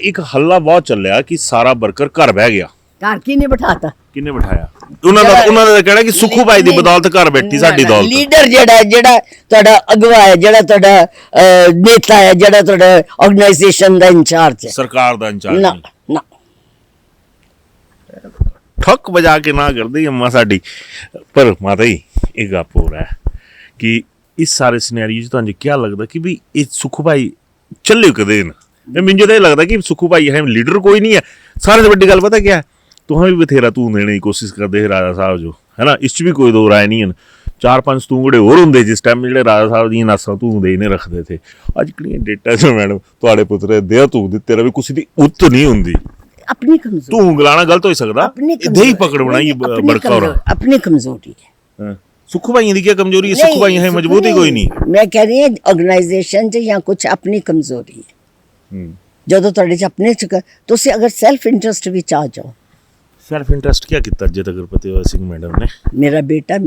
ਇੱਕ ਹੱਲਾ ਬਹੁਤ ਚੱਲਿਆ ਕਿ ਸਾਰਾ ਵਰਕਰ ਘਰ ਬਹਿ ਗਿਆ। ਘਰ ਕੀ ਨਹੀਂ ਬਿਠਾਤਾ? ਕਿੰਨੇ ਬਿਠਾਇਆ? ਉਹਨਾਂ ਦਾ ਕਹਿਣਾ ਕਿ ਸੁਖੂ ਭਾਈ ਦੀ ਬਦੌਲਤ ਘਰ ਬੈਠੀ ਸਾਡੀ ਦੌਲਤ। ਲੀਡਰ ਜਿਹੜਾ ਤੁਹਾਡਾ ਅਗਵਾ ਹੈ, ਜਿਹੜਾ ਤੁਹਾਡਾ ਨੇਤਾ ਹੈ, ਜਿਹੜਾ ਤੁਹਾਡਾ ਆਰਗੇਨਾਈਜੇਸ਼ਨ ਦਾ ਇੰਚਾਰਜ ਹੈ, ਸਰਕਾਰ ਦਾ ਇੰਚਾਰਜ ਨਾ ਨਾ ਠੱਕ ਵਜਾ ਕੇ ਨਾ ਕਰਦੀ ਅੰਮਾ ਸਾਡੀ। ਪਰ ਮਾਤਾ ਜੀ ਇੱਕ ਗੱਪ ਹੋ ਰਿਹਾ ਕਿ ਇਸ ਸਾਰੇ ਸਿਨੈਰੀਓ 'ਚ ਤੁਹਾਨੂੰ ਕੀ ਲੱਗਦਾ ਕਿ ਵੀ ਇਹ ਸੁਖੂ ਭਾਈ ਚੱਲੇ ਕਦੇ ਨਾ? ਮੈਨੂੰ ਤਾਂ ਇਹ ਲੱਗਦਾ ਕਿ ਸੁਖੂ ਭਾਈ ਹੈ ਲੀਡਰ ਕੋਈ ਨਹੀਂ ਹੈ। ਸਾਰਿਆਂ ਤੋਂ ਵੱਡੀ ਗੱਲ ਪਤਾ ਕੀ ਹੈ? तुहें भी बथेरा तू देने की कोशिश करते है राजा साहब जो है ना, इस भी कोई दो राय नहीं है। 4-5 तूंगड़े होर होंगे जिस टाइम जो राजा साहब दी नासा तू दे ने रखते थे। अजकल डेटा जो मैडम थोड़े पुत्र दे तू दिते रवि कुछ दी उत नहीं होंगी। अपनी कमजोरी तू ungलाना गलत हो सकता, इधे ही पकड़ बनाई बड़का और अपनी कमजोरी है। सुखू भाई की क्या कमजोरी है? सुखू भाई है मजबूती कोई नहीं। मैं कह रही हूं ऑर्गेनाइजेशन च या कुछ अपनी कमजोरी है। ਜਦੋਂ ਤੁਹਾਡੇ 'ਚ ਆਪਣੇ 'ਚ ਤੁਸੀਂ ਅਗਰ ਸੈਲਫ ਇੰਟਰਸਟ ਵਿੱਚ ਆ ਜਾਓ। सेल्फ इंटरेस्ट क्या किया अजय तक पति सिंह मैडम ने? मेरा बेटा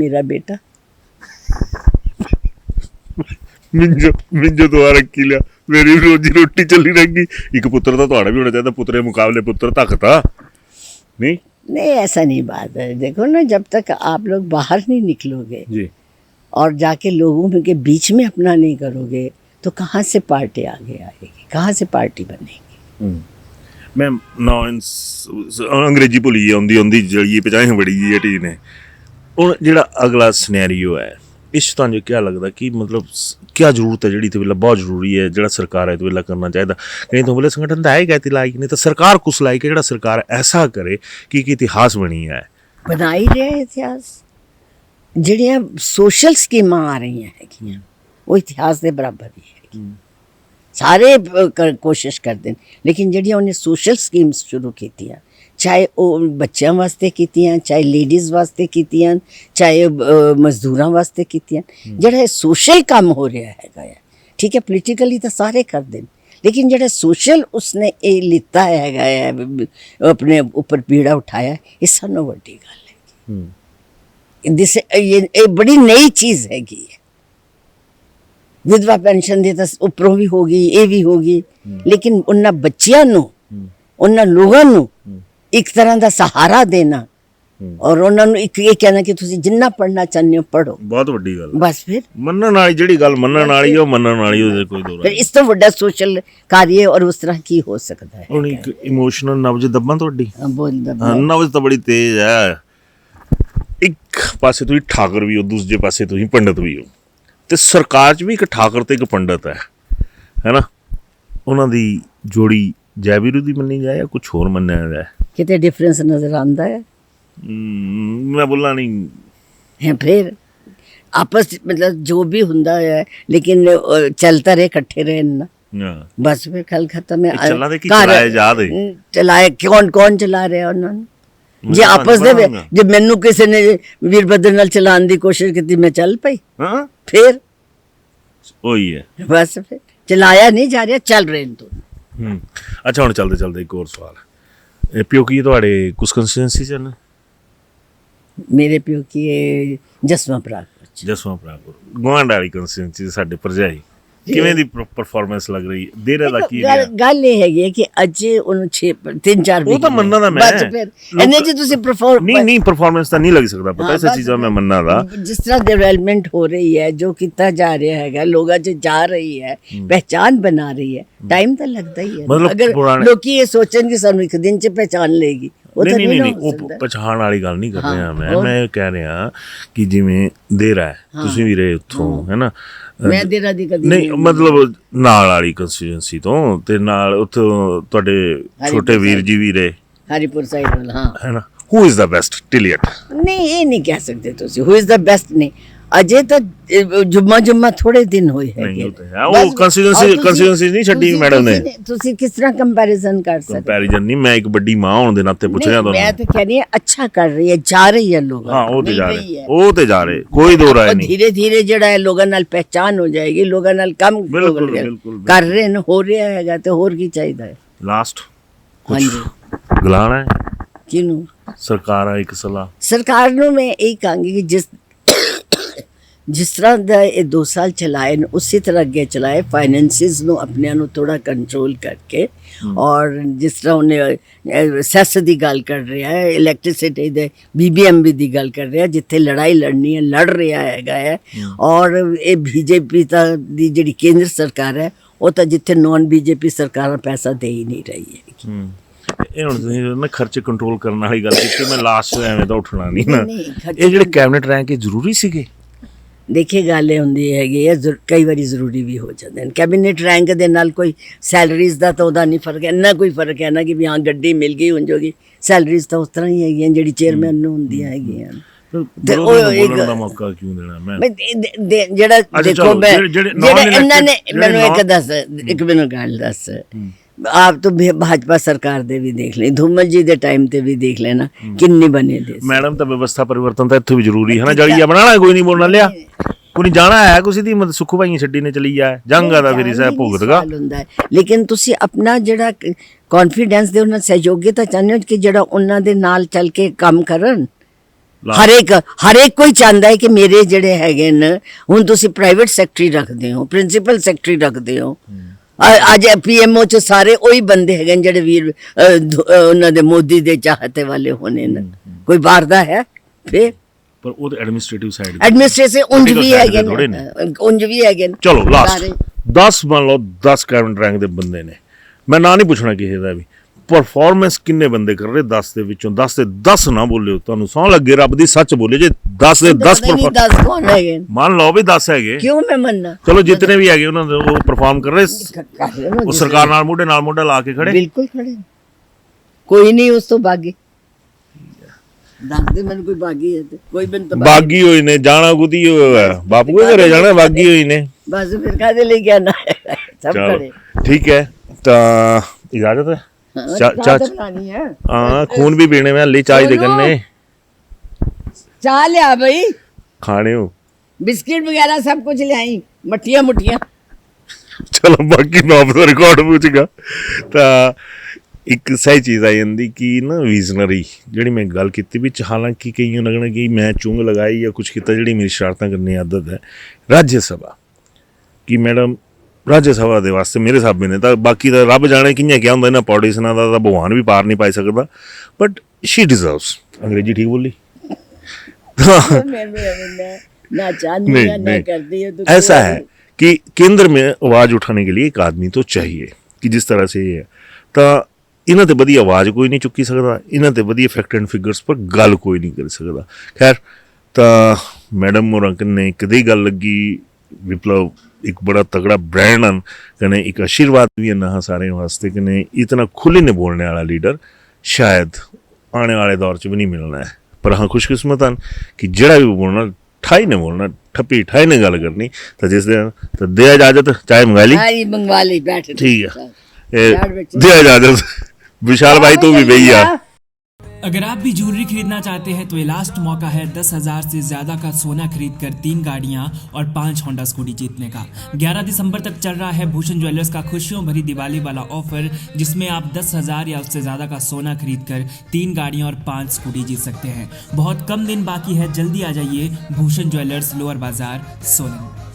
मिंजो द्वारा की लिया, मेरी रोजी रोटी चली रहेगी। एक पुत्र तो थोड़ा भी होना चाहिए, पुत्र मुकाबले पुत्र तक था नहीं ऐसा नहीं बात है। देखो ना, जब तक आप लोग बाहर नहीं निकलोगे जी और जाके लोगों के बीच में अपना नहीं करोगे तो कहाँ से पार्टी आगे आएगी, कहाँ से पार्टी बनेगी? मैं ना अंग्रेजी भुली आँदी आँदी जड़ी पचाई बड़ी जी टी ने। हूँ जो अगला सिनैरियो है इस तुहानू क्या लगता कि मतलब क्या जरूरत है जी वेला बहुत जरूरी है जो सरकार है तो वेला करना चाहिए? कहीं तो बोले संगठन तो है कहती लायक नहीं तो सरकार कुछ लायक है जो सरकार ऐसा करे कि इतिहास बनी है, बना ही रहे इतिहास। जड़ियाँ सोशल स्कीमां आ रही हैं वो इतिहास के बराबर ही है। सारे कोशिश करते हैं, लेकिन जड़ियाँ उन्हें सोशल स्कीम्स शुरू की, ਚਾਹੇ ਉਹ ਬੱਚਿਆਂ ਵਾਸਤੇ ਕੀਤੀਆਂ, ਚਾਹੇ ਲੇਡੀਜ਼ ਵਾਸਤੇ ਕੀਤੀਆਂ, ਚਾਹੇ ਮਜ਼ਦੂਰਾਂ ਵਾਸਤੇ ਕੀਤੀਆਂ। ਜਿਹੜਾ ਸੋਸ਼ਲ ਕੰਮ ਹੋ ਰਿਹਾ ਹੈਗਾ ਹੈ, ਠੀਕ ਹੈ, ਪੋਲੀਟੀਕਲੀ ਤਾਂ ਸਾਰੇ ਕਰਦੇ ਨੇ, ਲੇਕਿਨ ਜਿਹੜਾ ਸੋਸ਼ਲ ਉਸਨੇ ਇਹ ਲਿੱਤਾ ਹੈਗਾ ਹੈ, ਆਪਣੇ ਉੱਪਰ ਪੀੜਾ ਉਠਾਇਆ, ਇਹ ਸਾਨੂੰ ਵੱਡੀ ਗੱਲ ਹੈ। ਇਹ ਬੜੀ ਨਈ ਚੀਜ਼ ਹੈਗੀ ਹੈ। ਵਿਧਵਾ ਪੈਨਸ਼ਨ ਦੀ ਤਾਂ ਉੱਪਰੋਂ ਵੀ ਹੋ ਗਈ, ਇਹ ਵੀ ਹੋ ਗਈ, ਲੇਕਿਨ ਉਹਨਾਂ ਬੱਚਿਆਂ ਨੂੰ, ਉਹਨਾਂ ਲੋਕਾਂ ਨੂੰ ਇੱਕ ਤਰ੍ਹਾਂ ਦਾ ਸਹਾਰਾ ਦੇਣਾ, ਔਰ ਉਹਨਾਂ ਨੂੰ ਇੱਕ ਇਹ ਕਹਿਣਾ ਕਿ ਤੁਸੀਂ ਜਿੰਨਾ ਪੜ੍ਹਨਾ ਚਾਹੁੰਦੇ ਹੋ ਪੜ੍ਹੋ, ਬਹੁਤ ਵੱਡੀ ਗੱਲ। ਬਸ ਫਿਰ ਮੰਨਣ ਵਾਲੀ ਜਿਹੜੀ ਗੱਲ ਮੰਨਣ ਵਾਲੀ ਉਹ ਮੰਨਣ ਵਾਲੀ, ਉਹਦੇ ਕੋਈ ਦੋ ਫਿਰ ਇਸ ਤੋਂ ਵੱਡਾ ਸੋਸ਼ਲ ਕਾਰਜ ਔਰ ਉਸ ਤਰ੍ਹਾਂ ਕੀ ਹੋ ਸਕਦਾ ਹੈ। ਹੁਣ ਇੱਕ ਇਮੋਸ਼ਨਲ ਨਬਜ ਦੱਬਾਂ ਤੁਹਾਡੀ, ਬੋਲਦਾ ਨਬਜ ਤਾਂ ਬੜੀ ਤੇਜ਼ ਹੈ। ਇੱਕ ਪਾਸੇ ਤੁਸੀਂ ਠਾਕਰ ਵੀ ਹੋ, ਦੂਜੇ ਪਾਸੇ ਤੁਸੀਂ ਪੰਡਤ ਵੀ ਹੋ, ਤੇ ਸਰਕਾਰ 'ਚ ਵੀ ਇੱਕ ਠਾਕਰ ਤੇ ਇੱਕ ਪੰਡਤ ਹੈ ਨਾ। ਉਹਨਾਂ ਦੀ ਜੋੜੀ ਜੈ ਵੀਰੂ ਦੀ ਮੰਨੀ ਜਾਏ ਜਾਂ ਕੁਝ ਹੋਰ ਮੰਨਿਆ ਜਾਏ? ਕਿਤੇ ਡਿਫਰੈਂਸ ਨਜ਼ਰ ਆਉਂਦਾ ਹੈ? ਮੈਂ ਬੋਲਣਾ ਨਹੀਂ ਹੈ। ਫਿਰ ਆਪਸ मतलब जो भी ਹੁੰਦਾ ਹੈ, ਲੇਕਿਨ ਚਲਤਾ ਰਹੇ, ਇਕੱਠੇ ਰਹੇ ਨਾ, ਬਸ ਫਿਰ ਖਲ ਖਤਮ ਹੈ। ਚੱਲਾਂ ਦੇ ਕੀ ਚਲਾਇਆ ਯਾਦ ਹੈ? ਚਲਾਏ ਕੌਣ ਚਲਾ ਰਿਹਾ ਉਹਨਾਂ ਨੂੰ? ਜੇ ਆਪਸ ਦੇ ਜੇ ਮੈਨੂੰ ਕਿਸੇ ਨੇ ਵੀਰਭੱਦਰ ਨਾਲ ਚਲਾਉਣ ਦੀ ਕੋਸ਼ਿਸ਼ ਕੀਤੀ, ਮੈਂ ਚੱਲ ਪਈ, ਹਾਂ ਫਿਰ ਉਹੀ ਹੈ। ਬਸ ਫਿਰ ਚਲਾਇਆ ਨਹੀਂ ਜਾ ਰਿਹਾ, ਚੱਲ ਰਹੇ ਨੇ ਦੋਨੋਂ। ਅੱਛਾ, ਹੁਣ ਚੱਲਦੇ ਇੱਕ ਹੋਰ ਸਵਾਲ। ਇਹ ਪਿਓ ਕੀ ਤੁਹਾਡੇ ਕੁਛ ਕੰਸਟੀਟਿਊਂਸੀ ਚ ਨੇ? ਮੇਰੇ ਪਿਓ ਕੀ ਜਸਵਾਂ ਪ੍ਰਾਗਪੁਰ। ਜਸਵਾਂ ਪ੍ਰਾਗਪੁਰ ਗੁਆਂਢ ਵਾਲੀ ਕੰਸਟੀਟਿਊਂਸੀ ਸਾਡੇ ਭਰਜਾਈ। ਕਿਵੇਂ ਦੀ ਪਰਫਾਰਮੈਂਸ ਲੱਗ ਰਹੀ ਹੈ? ਦੇਰਾ ਦਾ ਕੀ ਹੈ? ਗੱਲ ਇਹ ਹੈਗੀ ਹੈ ਕਿ ਅੱਜ ਉਹਨੂੰ 3-4 ਉਹ ਤਾਂ ਮੰਨਣਾ ਦਾ ਮੈਂ, ਬਸ ਫਿਰ ਇਹਨੇ ਜੀ ਤੁਸੀਂ ਨਹੀਂ ਪਰਫਾਰਮੈਂਸ ਤਾਂ ਨਹੀਂ ਲੱਗ ਸਕਦਾ, ਪਤਾ ਇਸ ਚੀਜ਼ਾਂ ਮੈਂ ਮੰਨਣਾ ਦਾ। ਜਿਸ ਤਰ੍ਹਾਂ ਡਿਵੈਲਪਮੈਂਟ ਹੋ ਰਹੀ ਹੈ, ਜੋ ਕੀਤਾ ਜਾ ਰਿਹਾ ਹੈਗਾ, ਲੋਕਾਂ 'ਚ ਜਾ ਰਹੀ ਹੈ, ਪਹਿਚਾਨ ਬਣਾ ਰਹੀ ਹੈ, ਟਾਈਮ ਤਾਂ ਲੱਗਦਾ ਹੀ ਹੈ। ਅਗਰ ਲੋਕੀ ਇਹ ਸੋਚਣ ਕਿ ਸਾਨੂੰ ਇੱਕ ਦਿਨ 'ਚ ਪਹਿਚਾਨ ਲਏਗੀ, ਨਹੀਂ ਉਹ ਪਛਾਣ ਵਾਲੀ ਗੱਲ ਨਹੀਂ ਕਰ ਰਿਹਾ ਮੈਂ ਕਹਿ ਰਿਹਾ ਕਿ ਜਿਵੇਂ ਦੇਰਾ ਹੈ, ਤੁਸੀਂ ਵੀ ਰਹੇ ਉੱਥੋਂ, ਹੈ ਨਾ। ਮੈਂ ਦੇਰਾ ਦੀ ਕਦੀ ਨਹੀਂ, ਮਤਲਬ ਨਾਲ ਵਾਲੀ ਕੰਸਟੀਟਿਊਂਸੀ ਤੋਂ, ਤੇ ਨਾਲ ਉੱਥੋਂ ਤੁਹਾਡੇ ਛੋਟੇ ਵੀਰ ਜੀ ਵੀ ਰਹੇ ਹਰੀਪੁਰ ਸਾਈਡ ਵੱਲ, ਹਾਂ, ਹੈ ਨਾ। Who is the best till yet? ਨਹੀਂ, ਇਹ ਨਹੀਂ ਕਹਿ ਸਕਦੇ ਤੁਸੀਂ ਹੂ ਇਜ਼ ਦਾ ਬੈਸਟ। ਨਹੀਂ, ਅਜੇ ਤਾਂ ਜੁਮਾ ਥੋੜੇ ਦਿਨ ਹੋਏ ਹੈਗੇ। ਉਹ ਕੰਸਟੀਟਿਊਂਸੀ ਨਹੀਂ ਛੱਡੀ ਮੈਡਮ ਨੇ। ਤੁਸੀਂ ਕਿਸ ਤਰ੍ਹਾਂ ਕੰਪੈਰੀਜ਼ਨ ਕਰ ਸਕਦੇ? ਕੰਪੈਰੀਜ਼ਨ ਨਹੀਂ, ਮੈਂ ਇੱਕ ਵੱਡੀ ਮਾਂ ਹੋਣ ਦੇ ਨਾਤੇ ਪੁੱਛ ਰਿਹਾ ਤੁਹਾਨੂੰ। ਮੈਂ ਤਾਂ ਕਹਿ ਰਹੀ ਹਾਂ ਅੱਛਾ ਕਰ ਰਹੀ ਹੈ, ਜਾ ਰਹੀ ਹੈ ਲੋਕਾਂ। ਹਾਂ, ਉਹ ਤੇ ਜਾ ਰਹੇ, ਕੋਈ ਦੋ ਰਾਏ ਨਹੀਂ। ਧੀਰੇ ਧੀਰੇ ਜਿਹੜਾ ਹੈ ਲੋਕਾਂ ਨਾਲ ਪਹਿਚਾਨ ਹੋ ਜਾਏਗੀ, ਲੋਕਾਂ ਨਾਲ ਕੰਮ ਕਰ ਰਹੇ ਨੇ, ਹੋ ਰਿਹਾ ਹੈਗਾ, ਤੇ ਹੋਰ ਕੀ ਚਾਹੀਦਾ ਹੈ? ਲਾਸਟ ਹਾਂਜੀ, ਗਲਾਣਾ ਹੈ ਕਿਹਨੂੰ? ਸਰਕਾਰ ਇੱਕ ਸਲਾਹ ਸਰਕਾਰ ਨੂੰ ਮੈਂ ਇਹ ਕਹਾਂਗੀ ਕਿ ਜਿਸ ਤਰ੍ਹਾਂ ਦਾ ਇਹ 2 ਸਾਲ ਚਲਾਏ ਨੇ, ਉਸੇ ਤਰ੍ਹਾਂ ਅੱਗੇ ਚਲਾਏ। ਫਾਈਨੈਂਸਿਸ ਨੂੰ ਆਪਣਿਆਂ ਨੂੰ ਥੋੜਾ ਕੰਟਰੋਲ ਕਰਕੇ, ਔਰ ਜਿਸ ਤਰ੍ਹਾਂ ਉਹਨੇ ਸੈਸ ਦੀ ਗੱਲ ਕਰ ਰਿਹਾ ਹੈ, ਇਲੈਕਟ੍ਰਿਸਿਟੀ ਦੇ BBMB ਦੀ ਗੱਲ ਕਰ ਰਿਹਾ, ਜਿੱਥੇ ਲੜਾਈ ਲੜਨੀ ਹੈ ਲੜ ਰਿਹਾ ਹੈਗਾ ਹੈ। ਔਰ ਇਹ BJP ਦੀ ਜਿਹੜੀ ਕੇਂਦਰ ਸਰਕਾਰ ਹੈ, ਉਹ ਤਾਂ ਜਿੱਥੇ ਨੌਨ BJP ਸਰਕਾਰਾਂ ਪੈਸਾ ਦੇ ਹੀ ਨਹੀਂ ਰਹੀ ਹੈ। ਇਹ ਹੁਣ ਤੁਸੀਂ ਨਾ ਖਰਚੇ ਕੰਟਰੋਲ ਕਰਨ ਵਾਲੀ ਗੱਲ ਕੀਤੀ, ਮੈਂ ਲਾਸਟ ਐਵੇਂ ਤਾਂ ਉੱਠਣਾ ਨਹੀਂ ਨਾ। ਇਹ ਜਿਹੜੇ ਕੈਬਨਿਟ ਰੈਂਕ ਜ਼ਰੂਰੀ ਸੀਗੇ? ਦੇਖੇ ਗੱਲ ਇਹ ਹੁੰਦੀ ਹੈਗੀ ਹੈ, ਕਈ ਵਾਰੀ ਜ਼ਰੂਰੀ ਵੀ ਹੋ ਜਾਂਦੇ ਨੇ। ਕੈਬਨਿਟ ਰੈਂਕ ਦੇ ਨਾਲ ਕੋਈ ਸੈਲਰੀਜ਼ ਦਾ ਤਾਂ ਉਹਦਾ ਨਹੀਂ ਫਰਕ ਹੈ, ਇੰਨਾ ਕੋਈ ਫਰਕ ਹੈ ਨਾ ਕਿ ਵੀ ਹਾਂ ਗੱਡੀ ਮਿਲ ਗਈ ਹੁਣ ਜੋਗੀ। ਸੈਲਰੀਜ਼ ਤਾਂ ਉਸ ਤਰ੍ਹਾਂ ਹੀ ਹੈਗੀਆਂ ਜਿਹੜੀ ਚੇਅਰਮੈਨ ਨੂੰ ਹੁੰਦੀਆਂ ਹੈਗੀਆਂ। ਤੇ ਉਹ ਇੱਕ ਦਾ ਮੌਕਾ ਕਿਉਂ ਦੇਣਾ? ਮੈਂ ਜਿਹੜਾ ਦੇਖੋ, ਜਿਹੜਾ ਇਹਨਾਂ ਨੇ ਮੈਨੂੰ ਇੱਕ ਮੈਨੂੰ ਗੱਲ ਦੱਸ, ਆਪ तो भाजपा सरकार दे भी देख लें, धूमल जी दे टाइम ते भी देख लेना किन्नी बने दे। मैडम तो व्यवस्था परिवर्तन तो इत्थों भी जरूरी है ना। जलिया बनाना कोई नहीं बोलना लिया, कोई जाना है कुछ दी मतलब सुखू भाई छड्डी ने चली जाए जंगा दा फिर इसे भुगतगा। लेकिन तुसी अपना जेड़ा कॉन्फिडेंस दे उन्हां सहयोगिता चाहते हो कि जेड़ा उन्हां दे नाल चल के काम करन। हर एक कोई चाहता है कि मेरे जेड़े हैगे न, हुण तुसी प्राइवेट सैकटरी रखदे हो, प्रिंसीपल सैकटरी रखदे हो, ਅੱਜ PMO ਚ ਸਾਰੇ ਉਹੀ ਬੰਦੇ ਹੈਗੇ ਜਿਹੜੇ ਵੀਰ ਉਹਨਾਂ ਦੇ ਮੋਦੀ ਦੇ ਚਾਹਤੇ ਵਾਲੇ ਹੋਣੇ ਨੇ। ਕੋਈ ਬਾਹਰ ਦਾ ਹੈ? ਫਿਰ ਪਰ ਉਹ ਐਡਮਿਨਿਸਟ੍ਰੇਟਿਵ ਸਾਈਡ ਉਂਝ ਵੀ ਹੈਗੇ ਨੇ, ਉਂਝ ਵੀ ਹੈਗੇ ਨੇ। ਚਲੋ ਲਾਸਟ 10 ਮੰਨ ਲਓ 10 ਕੈਬਨਿਟ ਰੈਂਕ ਦੇ ਬੰਦੇ ਨੇ, ਮੈਂ ਨਾਂ ਨਹੀਂ ਪੁੱਛਣਾ ਕਿਸੇ ਦਾ ਵੀ। ਪਰਫਾਰਮੈਂਸ ਕਿੰਨੇ ਬੰਦੇ ਕਰ ਰਹੇ 10 ਦੇ ਵਿੱਚੋਂ? 10 ਦੇ 10 ਨਾ ਬੋਲਿਓ, ਤੁਹਾਨੂੰ ਸੌਂ ਲੱਗੇ ਰੱਬ ਦੀ ਸੱਚ ਬੋਲੇ ਜੇ 10 ਦੇ 10 10 ਕੌਣ ਹੈਗੇ? ਮੰਨ ਲਓ ਵੀ 10 ਹੈਗੇ, ਕਿਉਂ ਮੈਂ ਮੰਨਣਾ? ਚਲੋ ਜਿੰਨੇ ਵੀ ਹੈਗੇ ਉਹਨਾਂ ਦੇ ਉਹ ਪਰਫਾਰਮ ਕਰ ਰਹੇ, ਉਹ ਸਰਕਾਰ ਨਾਲ ਮੋਢੇ ਲਾ ਕੇ ਖੜੇ, ਬਿਲਕੁਲ ਖੜੇ, ਕੋਈ ਨਹੀਂ ਉਸ ਤੋਂ ਬਾਗੀ। ਦੱਸਦੇ ਮੈਨੂੰ ਕੋਈ ਬਾਗੀ ਹੈ ਤੇ ਕੋਈ ਬੰਦਾ ਬਾਗੀ ਹੋਈ ਨੇ, ਜਾਣਾ ਗੁਦੀ ਹੋਇਆ ਬਾਪੂ ਦੇ ਘਰੇ ਜਾਣਾ, ਬਾਗੀ ਹੋਈ ਨੇ, ਬਸ ਫਿਰ ਕਾਹਦੇ ਲਈ ਕਹਿਣਾ? ਸਭ ਖੜੇ। ਠੀਕ ਹੈ, ਤਾਂ ਇਜਾਜ਼ਤ ਹੈ। हाँ, चाय चाय तो चाय बनानी है। हाँ खून भी पीने में ले चाय दे दोनों। करने चाय ले आ भाई, खाने हो बिस्किट वगैरह सब कुछ ले आई, मठिया मुठिया। चलो बाकी मैं आपसे रिकॉर्ड पूछगा ਤਾਂ ਇੱਕ ਸਹੀ ਚੀਜ਼ ਆ ਜਾਂਦੀ ਕਿ ਨਾ ਵਿਜ਼ਨਰੀ ਜਿਹੜੀ ਮੈਂ ਗੱਲ ਕੀਤੀ ਵਿੱਚ ਹਾਲਾਂਕਿ ਕਈਆਂ ਨੂੰ ਲੱਗਣਾ ਕਿ ਮੈਂ ਚੁੰਗ ਲਗਾਈ ਜਾਂ ਕੁਝ ਕੀਤਾ ਜਿਹੜੀ ਮੇਰੀ ਸ਼ਰਾਰਤਾਂ ਕਰਨੀ ਦੀ ਆਦਤ ਹੈ ਰਾਜ ਸਭਾ ਕਿ ਮੈਡਮ ਰਾਜ ਸਭਾ ਦੇ ਵਾਸਤੇ ਮੇਰੇ ਹਿਸਾਬੇ ਨੇ ਤਾਂ ਬਾਕੀ ਦਾ ਰੱਬ ਜਾਣੇ ਕਿੰਨੇ ਕਿਹਾ ਹੁੰਦਾ ਇਹਨਾਂ ਪੋਲੀਟੀਸ਼ਨਾਂ ਦਾ ਤਾਂ ਭਗਵਾਨ ਵੀ ਪਾਰ ਨਹੀਂ ਪਾਈ ਸਕਦਾ ਬਟ ਸ਼ੀ ਡਿਜ਼ਰਵਸ ਅੰਗਰੇਜ਼ੀ ਠੀਕ ਬੋਲੀ ना चाहनी नहीं, है ना नहीं। कर दी है तो ऐसा है कि केंद्र में आवाज़ उठाने के लिए एक आदमी तो चाहिए कि जिस तरह से ये है तो इन्हों ते वधिया आवाज़ कोई नहीं चुकी सकता इन्हों ते वधिया फैक्ट एंड फिगर्स पर गल कोई नहीं कर सकता खैर तो मैडम होरां कन्नै कदे गल लगी विप्लव एक बड़ा तगड़ा ब्रांड हैं कन्नै एक आशीर्वाद भी है ना सारे वास्ते कन्नै इतना खुले ने बोलने वाला लीडर शायद आने वाले दौर च भी नहीं मिलना है पर हाँ खुशकिस्मत हैं कि जेड़ा भी बोलना ठाई ने बोलना ठप्पी ठाई ने गल करनी तो जिस दिन तो दे इजाजत चाय मंगा ली हाँ, ये मंगवा ली बैठ ठीक है दे इजाजत विशाल भाई तू भी भैया अगर आप भी ज्वेलरी खरीदना चाहते हैं तो ये लास्ट मौका है 10,000 से ज़्यादा का सोना खरीद कर 3 गाड़ियां और 5 होंडा स्कूटी जीतने का। 11 दिसंबर तक चल रहा है भूषण ज्वेलर्स का खुशियों भरी दिवाली वाला ऑफर जिसमें आप 10,000 या उससे ज़्यादा का सोना खरीद कर 3 गाड़ियां और 5 स्कूटी जीत सकते हैं। बहुत कम दिन बाकी है, जल्दी आ जाइए भूषण ज्वेलर्स लोअर बाजार सोलन।